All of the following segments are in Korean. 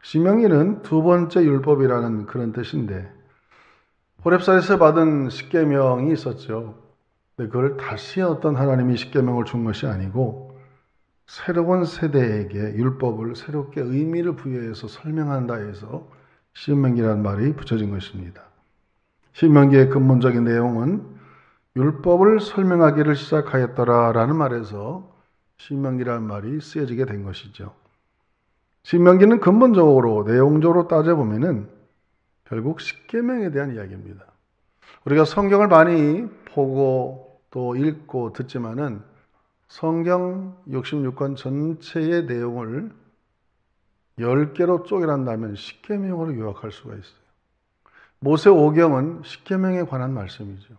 신명기는 두 번째 율법이라는 그런 뜻인데, 호렙산에서 받은 십계명이 있었죠. 근데 그걸 다시 어떤 하나님이 십계명을 준 것이 아니고 새로운 세대에게 율법을 새롭게 의미를 부여해서 설명한다 해서 신명기라는 말이 붙여진 것입니다. 신명기의 근본적인 내용은 율법을 설명하기를 시작하였더라라는 말에서 신명기라는 말이 쓰여지게 된 것이죠. 신명기는 근본적으로 내용적으로 따져보면은 결국 십계명에 대한 이야기입니다. 우리가 성경을 많이 보고 또 읽고 듣지만은 성경 66권 전체의 내용을 10개로 쪼개란다면 십계명으로 요약할 수가 있어요. 모세 오경은 십계명에 관한 말씀이죠.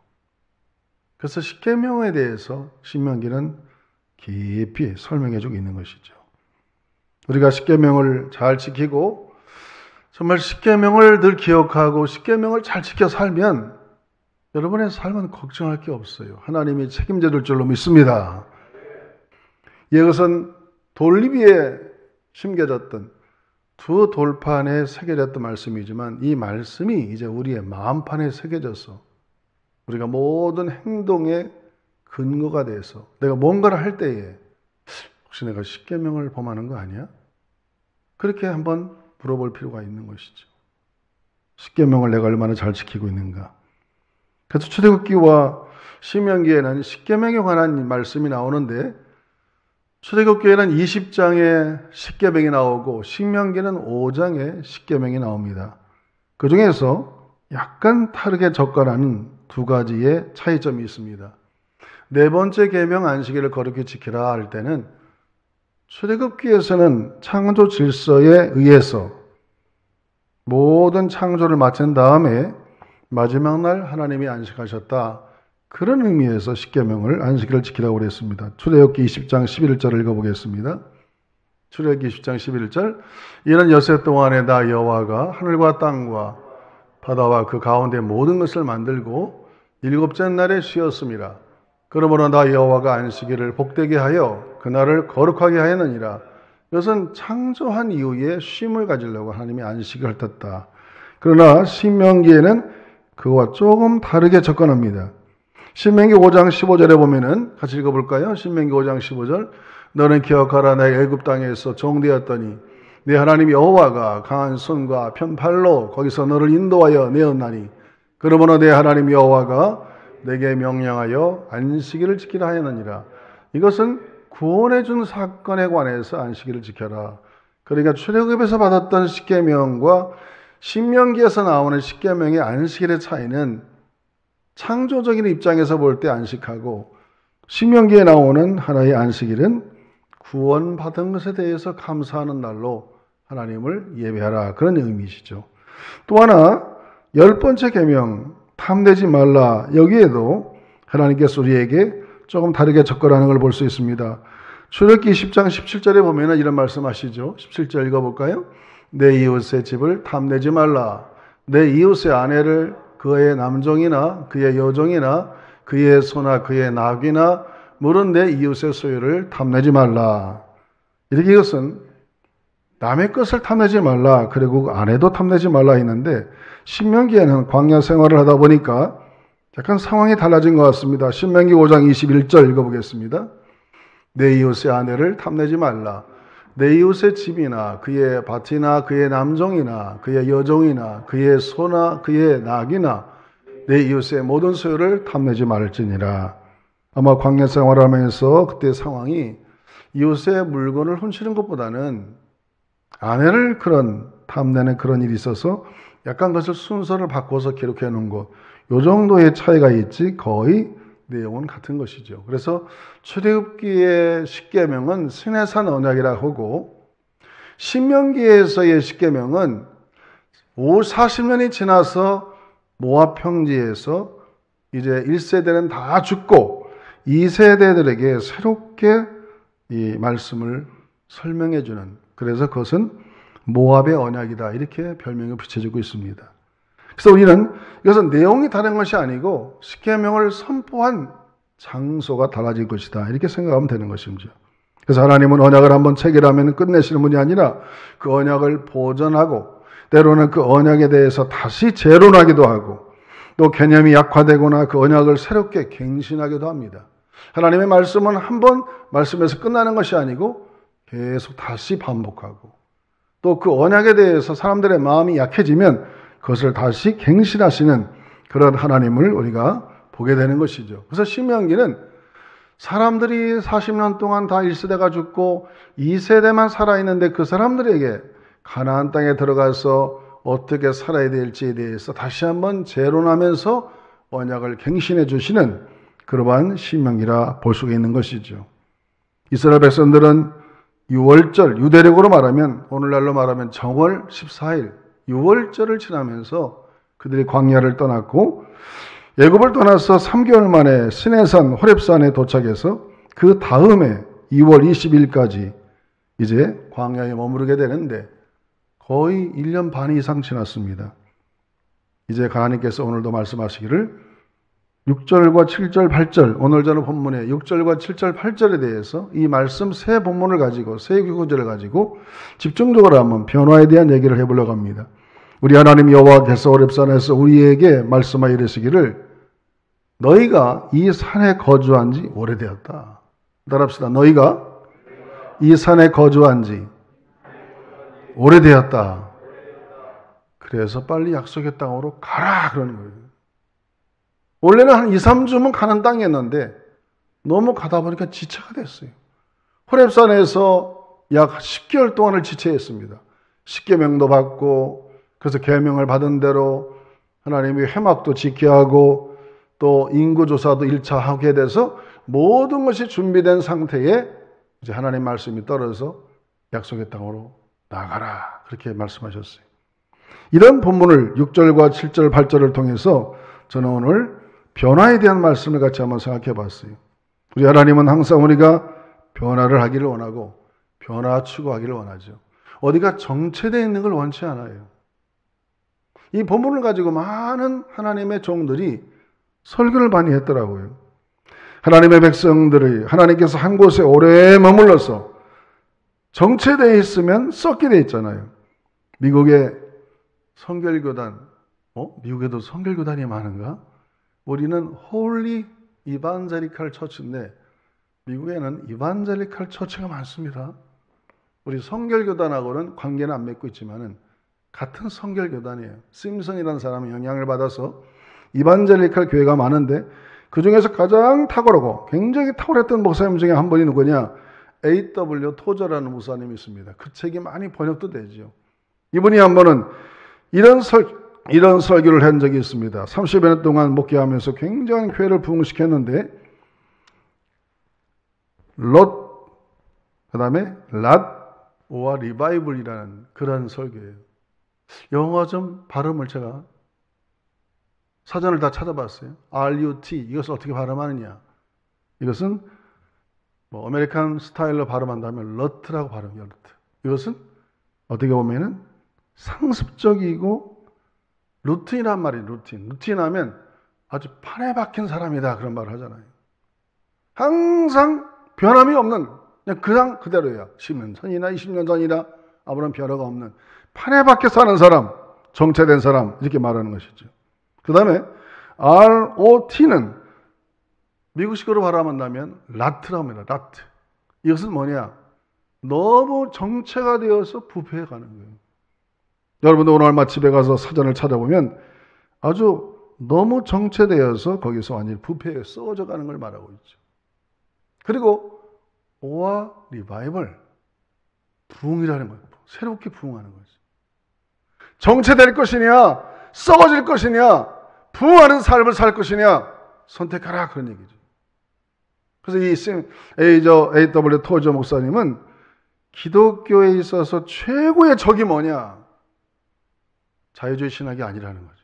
그래서 십계명에 대해서 신명기는 깊이 설명해주고 있는 것이죠. 우리가 십계명을 잘 지키고 정말 십계명을 늘 기억하고 십계명을 잘 지켜 살면 여러분의 삶은 걱정할 게 없어요. 하나님이 책임져 줄 줄로 믿습니다. 이것은 돌리비에 심겨졌던 두 돌판에 새겨졌던 말씀이지만 이 말씀이 이제 우리의 마음판에 새겨져서 우리가 모든 행동의 근거가 돼서 내가 뭔가를 할 때에 혹시 내가 십계명을 범하는 거 아니야? 그렇게 한번 물어볼 필요가 있는 것이죠. 십계명을 내가 얼마나 잘 지키고 있는가. 그래서 출애굽기와 신명기에는 십계명에 관한 말씀이 나오는데 출애굽기에는 20장에 십계명이 나오고 신명기는 5장에 십계명이 나옵니다. 그 중에서 약간 다르게 접근하는 두 가지의 차이점이 있습니다. 네 번째 계명 안식일을 거룩히 지키라 할 때는 출애굽기에서는 창조 질서에 의해서 모든 창조를 마친 다음에 마지막 날 하나님이 안식하셨다. 그런 의미에서 십계명을 안식일을 지키라고 그랬습니다. 출애굽기 20장 11절을 읽어보겠습니다. 출애굽기 20장 11절 이는 엿새 동안에 나 여호와가 하늘과 땅과 바다와 그 가운데 모든 것을 만들고 일곱째 날에 쉬었음이라. 그러므로 나 여호와가 안식일을 복되게 하여 그날을 거룩하게 하였느니라. 이것은 창조한 이후에 쉼을 가지려고 하나님이 안식을 떴다. 그러나 신명기에는 그와 조금 다르게 접근합니다. 신명기 5장 15절에 보면은 같이 읽어볼까요? 신명기 5장 15절 너는 기억하라 내가 애굽 땅에서 종되었더니 네 하나님 여호와가 강한 손과 편팔로 거기서 너를 인도하여 내었나니 그러므로 내 하나님 여호와가 내게 명령하여 안식일을 지키라 하였느니라. 이것은 구원해 준 사건에 관해서 안식일을 지켜라. 그러니까 출애굽에서 받았던 십계명과 신명기에서 나오는 십계명의 안식일의 차이는 창조적인 입장에서 볼 때 안식하고 신명기에 나오는 하나의 안식일은 구원받은 것에 대해서 감사하는 날로 하나님을 예배하라. 그런 의미시죠. 또 하나 10번째 계명 탐내지 말라. 여기에도 하나님께서 우리에게 조금 다르게 접근하는 걸 볼 수 있습니다. 출애굽기 10장 17절에 보면 이런 말씀하시죠. 17절 읽어볼까요? 내 이웃의 집을 탐내지 말라. 내 이웃의 아내를 그의 남종이나 그의 여종이나 그의 소나 그의 나귀나 물은 내 이웃의 소유를 탐내지 말라. 이렇게 이것은 남의 것을 탐내지 말라. 그리고 아내도 탐내지 말라 했는데 신명기에는 광야 생활을 하다 보니까 약간 상황이 달라진 것 같습니다. 신명기 5장 21절 읽어보겠습니다. 내 이웃의 아내를 탐내지 말라. 내 이웃의 집이나 그의 밭이나 그의 남종이나 그의 여종이나 그의 소나 그의 나귀나 내 이웃의 모든 소유를 탐내지 말지니라. 아마 광야 생활하면서 그때 상황이 이웃의 물건을 훔치는 것보다는 아내를 그런 탐내는 그런 일이 있어서 약간 그것을 순서를 바꿔서 기록해 놓은 것, 요 정도의 차이가 있지 거의 내용은 같은 것이죠. 그래서 출애굽기의 십계명은 시내산 언약이라고 하고 신명기에서의 십계명은 40년이 지나서 모압 평지에서 이제 1세대는 다 죽고 2세대들에게 새롭게 이 말씀을 설명해 주는, 그래서 그것은 모압의 언약이다. 이렇게 별명이 붙여지고 있습니다. 그래서 우리는 이것은 내용이 다른 것이 아니고 십계명을 선포한 장소가 달라질 것이다. 이렇게 생각하면 되는 것입니다. 그래서 하나님은 언약을 한번 체결하면 끝내시는 분이 아니라 그 언약을 보존하고 때로는 그 언약에 대해서 다시 재론하기도 하고 또 개념이 약화되거나 그 언약을 새롭게 갱신하기도 합니다. 하나님의 말씀은 한번 말씀에서 끝나는 것이 아니고 계속 다시 반복하고 또 그 언약에 대해서 사람들의 마음이 약해지면 그것을 다시 갱신하시는 그런 하나님을 우리가 보게 되는 것이죠. 그래서 신명기는 사람들이 40년 동안 다 1세대가 죽고 2세대만 살아있는데 그 사람들에게 가나안 땅에 들어가서 어떻게 살아야 될지에 대해서 다시 한번 재론하면서 언약을 갱신해 주시는 그러한 신명기라 볼 수가 있는 것이죠. 이스라엘 백성들은 6월절, 유대력으로 말하면 오늘날로 말하면 정월 14일 6월절을 지나면서 그들이 광야를 떠났고 애굽을 떠나서 3개월 만에 시내산 호렙산에 도착해서 그 다음에 2월 20일까지 이제 광야에 머무르게 되는데 거의 1년 반 이상 지났습니다. 이제 하나님께서 오늘도 말씀하시기를 6절과 7절, 8절, 오늘 저는 본문에 6절과 7절, 8절에 대해서 이 말씀 세 본문을 가지고 세 구절을 가지고 집중적으로 한번 변화에 대한 얘기를 해보려고 합니다. 우리 하나님 여호와께서 호렙산에서 우리에게 말씀하여 이르시기를 너희가 이 산에 거주한 지 오래되었다. 따라합시다. 너희가 이 산에 거주한 지 오래되었다. 그래서 빨리 약속의 땅으로 가라 그러는 거예요. 원래는 한 2, 3주면 가는 땅이었는데 너무 가다 보니까 지체가 됐어요. 호렙산에서 약 10개월 동안을 지체했습니다. 십계명도 받고 그래서 계명을 받은 대로 하나님이 회막도 지켜야 하고 또 인구조사도 1차 하게 돼서 모든 것이 준비된 상태에 이제 하나님 말씀이 떨어져서 약속의 땅으로 나가라 그렇게 말씀하셨어요. 이런 본문을 6절과 7절, 8절을 통해서 저는 오늘 변화에 대한 말씀을 같이 한번 생각해 봤어요. 우리 하나님은 항상 우리가 변화를 하기를 원하고 변화 추구하기를 원하죠. 어디가 정체되어 있는 걸 원치 않아요. 이 본문을 가지고 많은 하나님의 종들이 설교를 많이 했더라고요. 하나님의 백성들이 하나님께서 한 곳에 오래 머물러서 정체되어 있으면 썩게 되어 있잖아요. 미국의 성결교단, 미국에도 성결교단이 많은가? 우리는 홀리 이반젤리칼 처치인데 미국에는 이반젤리칼 처치가 많습니다. 우리 성결교단하고는 관계는 안 맺고 있지만은 같은 성결교단이에요. 심슨이라는 사람의 영향을 받아서 이반젤리칼 교회가 많은데 그 중에서 가장 탁월하고 굉장히 탁월했던 목사님 중에 한 분이 누구냐? A.W. 토저라는 목사님이 있습니다. 그 책이 많이 번역도 되죠. 이분이 한 번은 이런 설교를 한 적이 있습니다. 30여 년 동안 목회하면서 굉장히 교회를 부흥시켰는데 그 다음에 랏와 리바이블이라는 그런 설교예요. 영어 좀 발음을 제가 사전을 다 찾아봤어요. RUT 이것을 어떻게 발음하느냐. 이것은 아메리칸 스타일로 발음한다면 러트라고 발음해요. 러트. 이것은 어떻게 보면은 상습적이고 루틴이란 말이에요. 루틴 하면 아주 판에 박힌 사람이다 그런 말을 하잖아요. 항상 변함이 없는 그냥 그대로예요. 10년 전이나 20년 전이나 아무런 변화가 없는 판에 박혀 사는 사람, 정체된 사람 이렇게 말하는 것이죠. 그 다음에 ROT는 미국식으로 발음한다면 라트라고 합니다. 라트. 이것은 뭐냐? 너무 정체가 되어서 부패해 가는 거예요. 여러분도 오늘 얼마 집에 가서 사전을 찾아보면 아주 너무 정체되어서 거기서 완전히 부패에 썩어져 가는 걸 말하고 있죠. 그리고 오와 리바이벌, 부흥이라는 거예요. 새롭게 부흥하는 거죠. 정체될 것이냐, 썩어질 것이냐, 부흥하는 삶을 살 것이냐, 선택하라 그런 얘기죠. 그래서 이 A.W. 토저 목사님은 기독교에 있어서 최고의 적이 뭐냐? 자유주의 신학이 아니라는 거죠.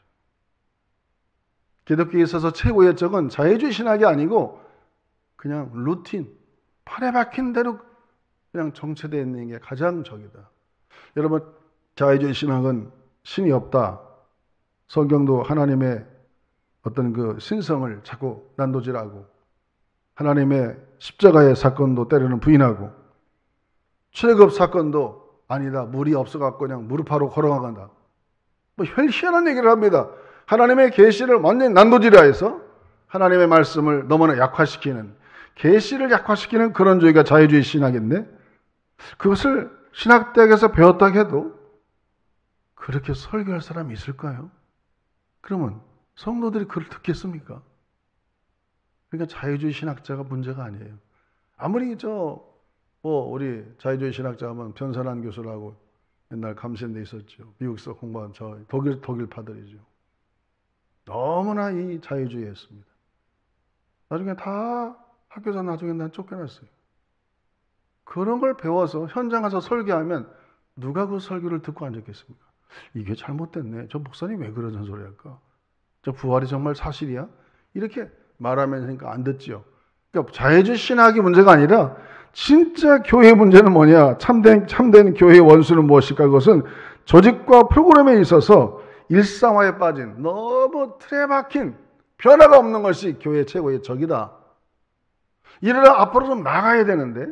기독교에 있어서 최고의 적은 자유주의 신학이 아니고 그냥 루틴, 팔에 박힌 대로 그냥 정체되어 있는 게 가장 적이다. 여러분 자유주의 신학은 신이 없다. 성경도 하나님의 어떤 그 신성을 자꾸 난도질하고 하나님의 십자가의 사건도 때로는 부인하고 출애굽 사건도 아니다. 물이 없어갖고 그냥 무릎하러 걸어간다. 뭐 희한한 얘기를 합니다. 하나님의 계시를 완전히 난도질화해서 하나님의 말씀을 너무나 약화시키는, 계시를 약화시키는 그런 주의가 자유주의 신학인데, 그것을 신학대학에서 배웠다 해도 그렇게 설교할 사람이 있을까요? 그러면 성도들이 그걸 듣겠습니까? 그러니까 자유주의 신학자가 문제가 아니에요. 아무리 우리 자유주의 신학자 하면 변선한 교수라고 옛날 감시인데 있었죠. 미국에서 공부한 독일파들이죠. 너무나 이 자유주의였습니다. 나중에 다 학교에서 나중에 난 쫓겨났어요. 그런 걸 배워서 현장 가서 설교하면 누가 그 설교를 듣고 앉았겠습니까? 이게 잘못됐네. 저 목사님 왜 그러는 소리 할까? 저 부활이 정말 사실이야? 이렇게 말하면 안 듣지요. 그러니까 자유주의 신학이 문제가 아니라 진짜 교회의 문제는 뭐냐? 참된 교회의 원수는 무엇일까? 그것은 조직과 프로그램에 있어서 일상화에 빠진 너무 틀에 박힌 변화가 없는 것이 교회의 최고의 적이다. 이러다 앞으로 좀 나가야 되는데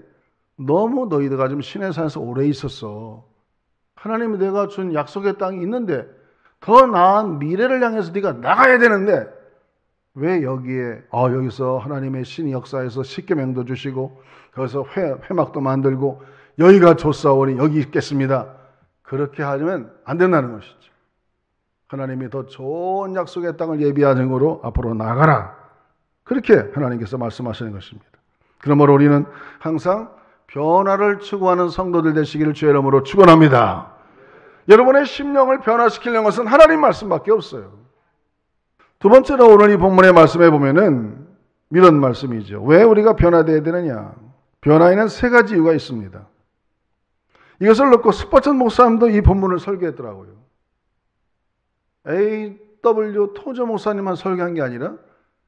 너무 너희들가 좀 신의 산에서 오래 있었어. 하나님이 내가 준 약속의 땅이 있는데 더 나은 미래를 향해서 네가 나가야 되는데 왜 여기서 하나님의 신이 역사에서 십계명도 주시고 거기서 회막도 만들고 여기가 좋사오니 여기 있겠습니다. 그렇게 하면 안 된다는 것이죠. 하나님이 더 좋은 약속의 땅을 예비한 증거로 앞으로 나가라. 그렇게 하나님께서 말씀하시는 것입니다. 그러므로 우리는 항상 변화를 추구하는 성도들 되시기를 주의 이름으로 축원합니다. 여러분의 심령을 변화시키려는 것은 하나님 말씀밖에 없어요. 두 번째로 오늘 이 본문의 말씀에 보면은 이런 말씀이죠. 왜 우리가 변화되어야 되느냐? 변화에는 세 가지 이유가 있습니다. 이것을 놓고 스퍼전 목사님도 이 본문을 설교했더라고요. A.W. 토저 목사님만 설교한 게 아니라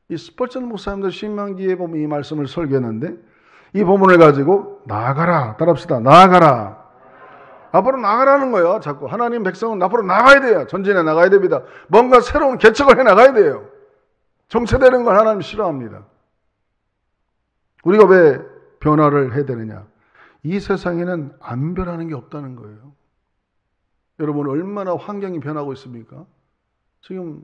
이 스퍼전 목사님도 신명기에 보면 이 말씀을 설교했는데 이 본문을 가지고 나아가라. 따라합시다. 나아가라. 앞으로 나가라는 거예요. 자꾸 하나님 백성은 앞으로 나가야 돼요. 전진해 나가야 됩니다. 뭔가 새로운 개척을 해 나가야 돼요. 정체되는 걸 하나님 싫어합니다. 우리가 왜 변화를 해야 되느냐? 이 세상에는 안 변하는 게 없다는 거예요. 여러분 얼마나 환경이 변하고 있습니까? 지금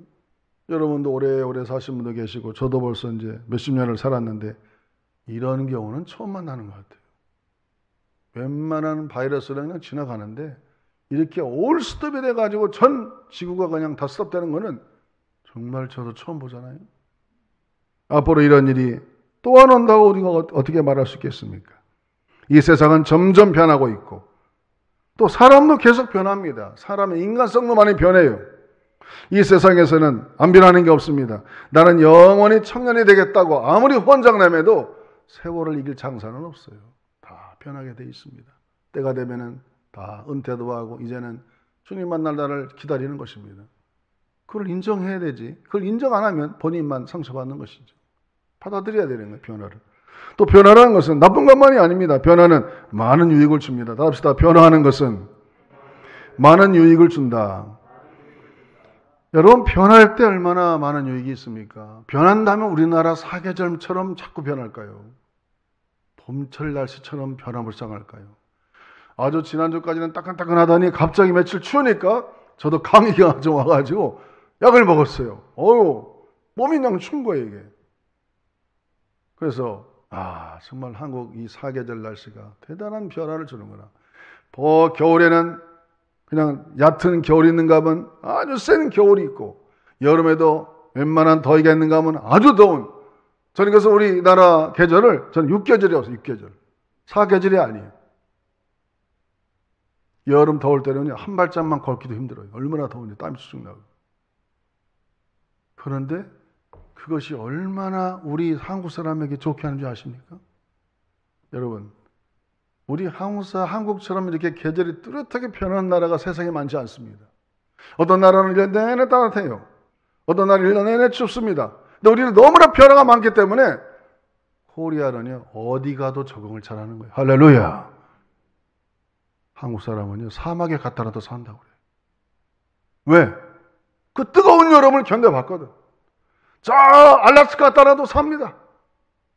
여러분도 오래오래 사신 분도 계시고 저도 벌써 이제 몇십 년을 살았는데 이런 경우는 처음 만나는 것 같아요. 웬만한 바이러스는 그냥 지나가는데 이렇게 올 스톱이 돼가지고 전 지구가 그냥 다 스톱되는 거는 정말 저도 처음 보잖아요. 앞으로 이런 일이 또 안 온다고 우리가 어떻게 말할 수 있겠습니까? 이 세상은 점점 변하고 있고 또 사람도 계속 변합니다. 사람의 인간성도 많이 변해요. 이 세상에서는 안 변하는 게 없습니다. 나는 영원히 청년이 되겠다고 아무리 혼장남해도 세월을 이길 장사는 없어요. 다 변하게 돼 있습니다. 때가 되면은 다 은퇴도 하고 이제는 주님 만날 날을 기다리는 것입니다. 그걸 인정해야 되지. 그걸 인정 안 하면 본인만 상처받는 것이죠. 받아들여야 되는 거예요, 변화를. 또 변화라는 것은 나쁜 것만이 아닙니다. 변화는 많은 유익을 줍니다. 다 합시다. 변화하는 것은 많은 유익을 준다. 여러분 변할 때 얼마나 많은 유익이 있습니까? 변한다면 우리나라 사계절처럼 자꾸 변할까요? 봄철 날씨처럼 변화무쌍할까요? 아주 지난주까지는 따끈따끈하더니 갑자기 며칠 추우니까 저도 감기가 좀 와가지고 약을 먹었어요. 몸이 그냥 추운 거예요 이게. 그래서 정말 한국 이 사계절 날씨가 대단한 변화를 주는구나. 겨울에는 그냥 얕은 겨울이 있는가 하면 아주 센 겨울이 있고 여름에도 웬만한 더위가 있는가 하면 아주 더운. 저는 그래서 우리나라 계절을 저는 6계절이었어요. 6계절. 4계절이 아니에요. 여름 더울 때는 한 발짝만 걷기도 힘들어요. 얼마나 더운지 땀이 쑥 나고. 그런데 그것이 얼마나 우리 한국 사람에게 좋게 하는지 아십니까? 여러분 우리 한국처럼 이렇게 계절이 뚜렷하게 변하는 나라가 세상에 많지 않습니다. 어떤 나라는 1년 내내 따뜻해요. 어떤 나라는 1년 내내 춥습니다. 근데 우리는 너무나 변화가 많기 때문에 코리아는요 어디 가도 적응을 잘하는 거예요. 할렐루야. 한국 사람은요, 사막에 갖다라도 산다고 그래요. 왜? 그 뜨거운 여름을 견뎌봤거든. 저 알래스카 갖다라도 삽니다.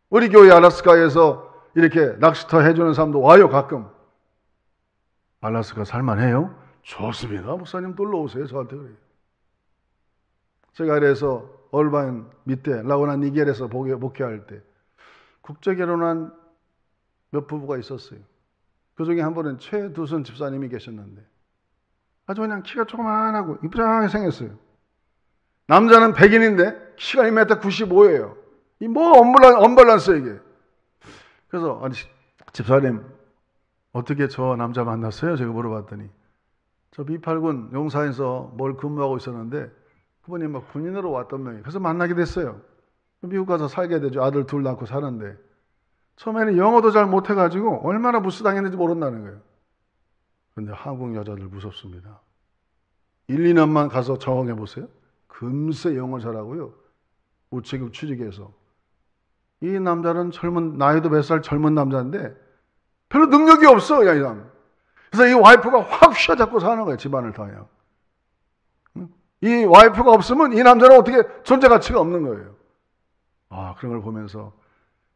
우리 교회 알래스카에서 이렇게 낚시터 해주는 사람도 와요, 가끔. 알래스카 살만해요? 좋습니다. 목사님 놀러 오세요. 저한테 그래요. 제가 그래서 얼바인 밑에 라고나 니겔에서 목회할 때 국제결혼한 몇 부부가 있었어요. 그 중에 한 분은 최두순 집사님이 계셨는데 아주 그냥 키가 조그만하고 이쁘장하게 생겼어요. 남자는 백인인데 키가 1m 95예요. 이 뭐 언밸런스 이게. 그래서 아니 집사님 어떻게 저 남자 만났어요? 제가 물어봤더니 저 미팔군 용사에서 뭘 근무하고 있었는데 그분이 막 군인으로 왔던 명이 그래서 만나게 됐어요. 미국 가서 살게 되죠. 아들 둘 낳고 사는데 처음에는 영어도 잘 못해가지고 얼마나 무시당했는지 모른다는 거예요. 그런데 한국 여자들 무섭습니다. 1, 2년만 가서 적응해보세요. 금세 영어 잘하고요. 우체국 취직해서. 이 남자는 나이도 몇 살 젊은 남자인데 별로 능력이 없어, 이 사람. 그래서 이 와이프가 확 휘어잡고 사는 거예요. 집안을 다 그냥. 이 와이프가 없으면 이 남자는 어떻게 존재 가치가 없는 거예요. 아, 그런 걸 보면서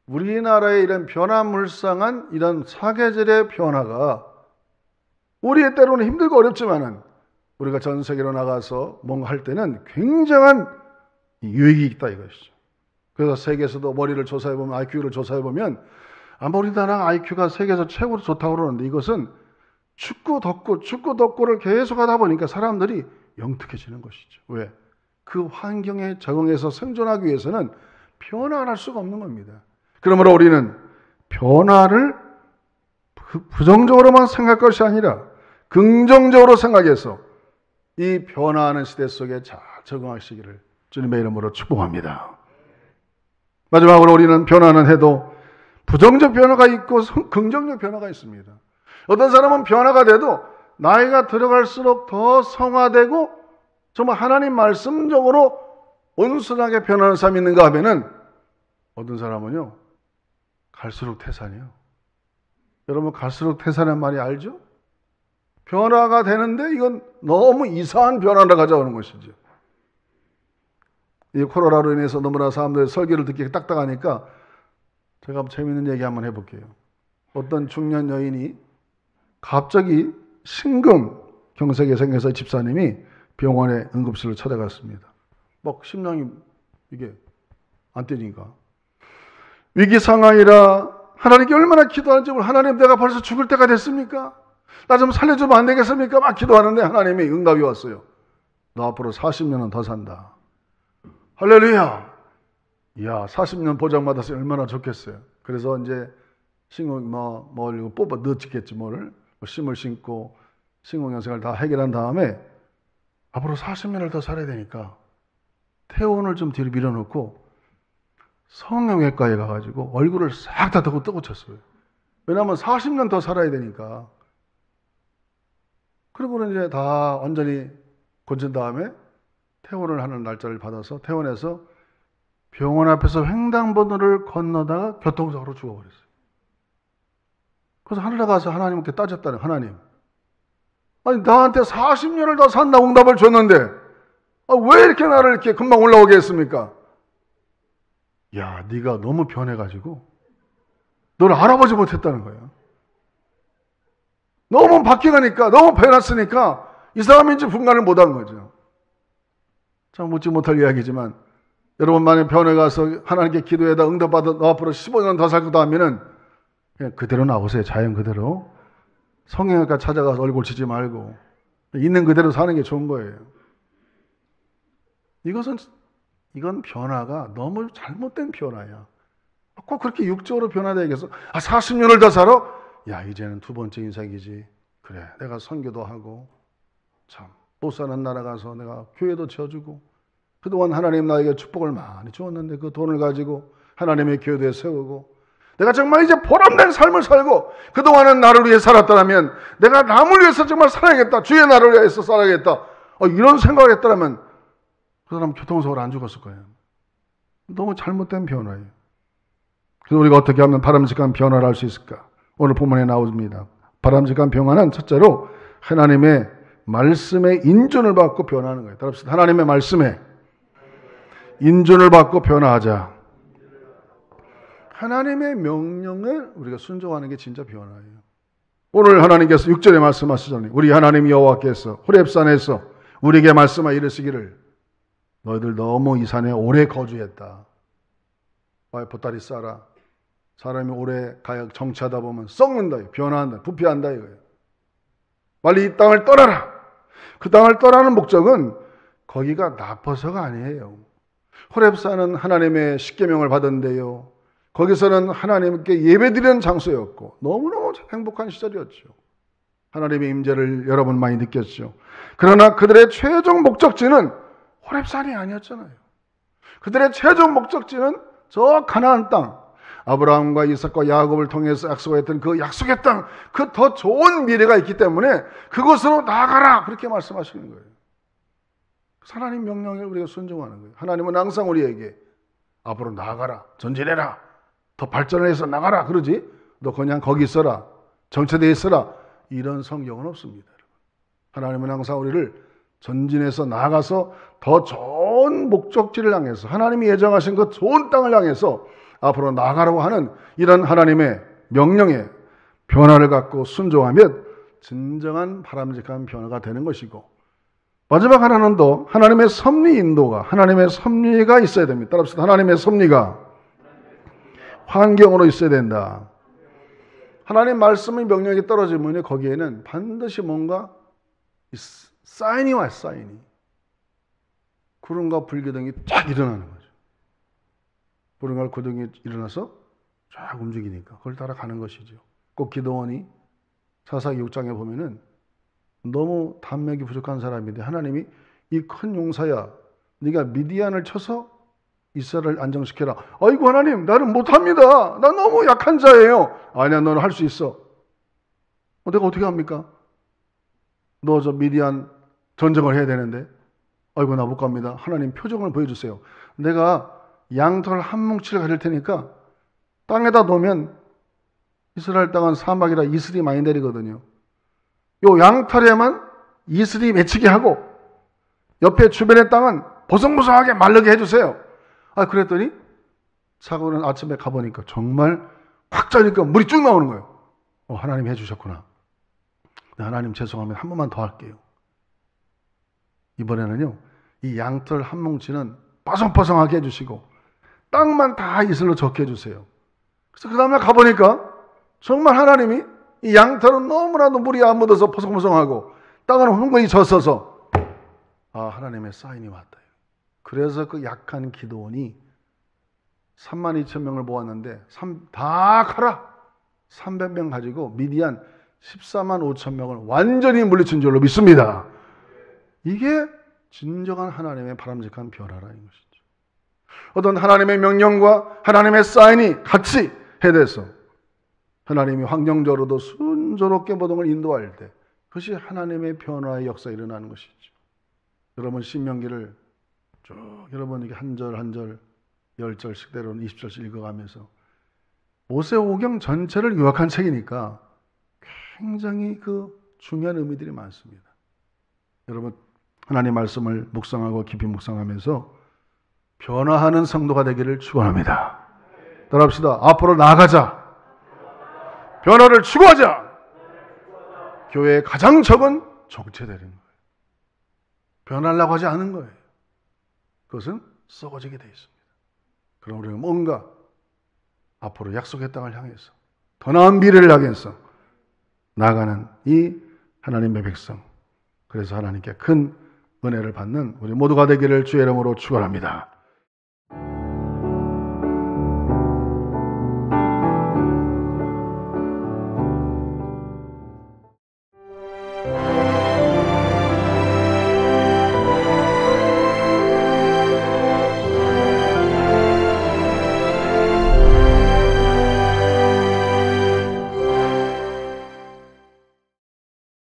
우리나라의 이런 변화물상한 이런 사계절의 변화가 우리의 때로는 힘들고 어렵지만은 우리가 전 세계로 나가서 뭔가 할 때는 굉장한 유익이 있다 이것이죠. 그래서 세계에서도 머리를 조사해보면 IQ를 조사해보면 아마 우리나라 IQ가 세계에서 최고로 좋다고 그러는데 이것은 축구 덕구를 계속 하다 보니까 사람들이 영특해지는 것이죠. 왜? 그 환경에 적응해서 생존하기 위해서는 변화할 수가 없는 겁니다. 그러므로 우리는 변화를 부정적으로만 생각할 것이 아니라 긍정적으로 생각해서 이 변화하는 시대 속에 잘 적응하시기를 주님의 이름으로 축복합니다. 마지막으로 우리는 변화는 해도 부정적 변화가 있고 긍정적 변화가 있습니다. 어떤 사람은 변화가 돼도 나이가 들어갈수록 더 성화되고 정말 하나님 말씀적으로 온순하게 변하는 사람이 있는가 하면은 어떤 사람은요 갈수록 태산이요. 여러분 갈수록 태산이라는 말이 알죠? 변화가 되는데 이건 너무 이상한 변화를 가져오는 것이죠. 이 코로나로 인해서 너무나 사람들의 설교를 듣기 딱딱하니까 제가 재미있는 얘기 한번 해볼게요. 어떤 중년 여인이 갑자기 심근경색이 생겨서 집사님이 병원에 응급실을 찾아갔습니다. 막 심장이 이게 안 뛰니까. 위기 상황이라 하나님께 얼마나 기도하는지 모르고 하나님 내가 벌써 죽을 때가 됐습니까? 나 좀 살려주면 안 되겠습니까? 막 기도하는데 하나님의 응답이 왔어요. 너 앞으로 40년은 더 산다. 할렐루야! 이야, 40년 보장받았으면 얼마나 좋겠어요. 그래서 이제 뭘 뽑아 넣었겠지, 심을 심고 신공양생을 다 해결한 다음에 앞으로 40년을 더 살아야 되니까 퇴원을 좀 뒤로 밀어놓고 성형외과에 가가지고 얼굴을 싹 다 뜨고 쳤어요. 왜냐하면 40년 더 살아야 되니까. 그리고는 이제 다 완전히 고친 다음에 퇴원을 하는 날짜를 받아서 퇴원해서 병원 앞에서 횡단보도를 건너다가 교통사고로 죽어버렸어요. 그래서 하늘에 가서 하나님께 따졌다는 하나님. 아니 나한테 40년을 더 산다고 응답을 줬는데 왜 이렇게 나를 이렇게 금방 올라오게 했습니까? 야, 네가 너무 변해가지고 너를 알아보지 못했다는 거예요. 너무 바뀌니까 너무 변했으니까 이 사람인지 분간을 못한 거죠. 참 묻지 못할 이야기지만 여러분 만약 병원에 가서 하나님께 기도해다 응답받아 너 앞으로 15년 더 살 거다 하면은 그냥 그대로 나오세요. 자연 그대로. 성형외과 찾아가서 얼굴 치지 말고 있는 그대로 사는 게 좋은 거예요. 이건 변화가 너무 잘못된 변화야. 꼭 그렇게 육적으로 변화되겠어? 40년을 더 살아? 야, 이제는 두 번째 인생이지. 그래, 내가 선교도 하고 참 못 사는 나라 가서 내가 교회도 지어주고 그동안 하나님 나에게 축복을 많이 주었는데 그 돈을 가지고 하나님의 교회에 세우고 내가 정말 이제 보람된 삶을 살고 그동안은 나를 위해 살았다면 내가 남을 위해서 정말 살아야겠다. 주의 나를 위해서 살아야겠다. 이런 생각을 했다면 그 사람 교통사고로 안 죽었을 거예요. 너무 잘못된 변화예요. 그래서 우리가 어떻게 하면 바람직한 변화를 할 수 있을까? 오늘 본문에 나옵니다. 바람직한 변화는 첫째로 하나님의 말씀에 인존을 받고 변화하는 거예요. 따라합시다. 하나님의 말씀에 인존을 받고 변화하자. 하나님의 명령을 우리가 순종하는 게 진짜 변화예요. 오늘 하나님께서 6절에 말씀하시잖아요. 우리 하나님 여호와께서 호렙산에서 우리에게 말씀하여 이르시기를 너희들 너무 이 산에 오래 거주했다. 보따리 싸라. 사람이 오래 정치하다 보면 썩는다. 변화한다. 부패한다 이거예요. 빨리 이 땅을 떠나라. 그 땅을 떠나는 목적은 거기가 나빠서가 아니에요. 호렙산은 하나님의 십계명을 받은 데요. 거기서는 하나님께 예배드리는 장소였고 너무너무 행복한 시절이었죠. 하나님의 임재를 여러분 많이 느꼈죠. 그러나 그들의 최종 목적지는 호렙산이 아니었잖아요. 그들의 최종 목적지는 저 가나안 땅, 아브라함과 이삭과 야곱을 통해서 약속했던 그 약속의 땅, 그 더 좋은 미래가 있기 때문에 그곳으로 나아가라 그렇게 말씀하시는 거예요. 하나님 명령을 우리가 순종하는 거예요. 하나님은 항상 우리에게 앞으로 나아가라, 전진해라, 더 발전을 해서 나가라 그러지 너 그냥 거기 있어라, 정체되어 있어라 이런 성경은 없습니다. 하나님은 항상 우리를 전진해서 나아가서 더 좋은 목적지를 향해서 하나님이 예정하신 그 좋은 땅을 향해서 앞으로 나아가라고 하는 이런 하나님의 명령에 변화를 갖고 순종하면 진정한 바람직한 변화가 되는 것이고, 마지막 하나는 또 하나님의 섭리 인도가, 하나님의 섭리가 있어야 됩니다. 따라합시다. 하나님의 섭리가 환경으로 있어야 된다. 하나님 말씀의 명령이 떨어지면 거기에는 반드시 뭔가 사인이 와요. 사인이. 구름과 불기둥이 쫙 일어나는 거죠. 구름과 구름이 일어나서 쫙 움직이니까 그걸 따라가는 것이죠. 꼭 기도원이 사사기 6장에 보면은 너무 단맥이 부족한 사람인데 하나님이 이 큰 용사야 네가 미디안을 쳐서 이스라엘을 안정시켜라. 아이고 하나님 나는 못합니다. 나 너무 약한 자예요. 아니야 너는 할 수 있어. 내가 어떻게 합니까? 너 저 미디안 전쟁을 해야 되는데 아이고 나 못 갑니다. 하나님 표정을 보여주세요. 내가 양털 한 뭉치를 가질 테니까 땅에다 놓으면 이스라엘 땅은 사막이라 이슬이 많이 내리거든요. 요 양털에만 이슬이 맺히게 하고 옆에 주변의 땅은 보송보송하게 마르게 해주세요. 그랬더니 차고는 아침에 가보니까 정말 확 짜니까 물이 쭉 나오는 거예요. 하나님 해주셨구나. 하나님 죄송합니다. 한 번만 더 할게요. 이번에는요 이 양털 한 뭉치는 뽀송뽀송하게 해주시고 땅만 다 이슬로 적게 해주세요. 그래서 그 다음에 가보니까 정말 하나님이 이 양털은 너무나도 물이 안 묻어서 포송포송하고 땅은 흥건히 젖어서 하나님의 사인이 왔다. 그래서 그 약한 기드온이 32,000명을 모았는데 다 가라 300명 가지고 미디안 145,000명을 완전히 물리친 줄로 믿습니다. 이게 진정한 하나님의 바람직한 변화라는 것이죠. 어떤 하나님의 명령과 하나님의 사인이 같이 해대서 하나님이 환경적으로도 순조롭게 모든 걸 인도할 때 그것이 하나님의 변화의 역사가 일어나는 것이죠. 여러분 신명기를 쭉 여러분 한 절 한 절 10절씩 때로는 20절씩 읽어가면서 모세오경 전체를 요약한 책이니까 굉장히 그 중요한 의미들이 많습니다. 여러분 하나님 말씀을 묵상하고 깊이 묵상하면서 변화하는 성도가 되기를 축원합니다. 따라합시다. 앞으로 나아가자. 변화를 추구하자. 교회의 가장 적은 정체되는 거예요. 변하려고 하지 않은 거예요. 그것은 썩어지게 되어 있습니다. 그럼 우리는 뭔가 앞으로 약속의 땅을 향해서 더 나은 미래를 향해서 나아가는 이 하나님의 백성, 그래서 하나님께 큰 은혜를 받는 우리 모두가 되기를 주의 이름으로 축원합니다.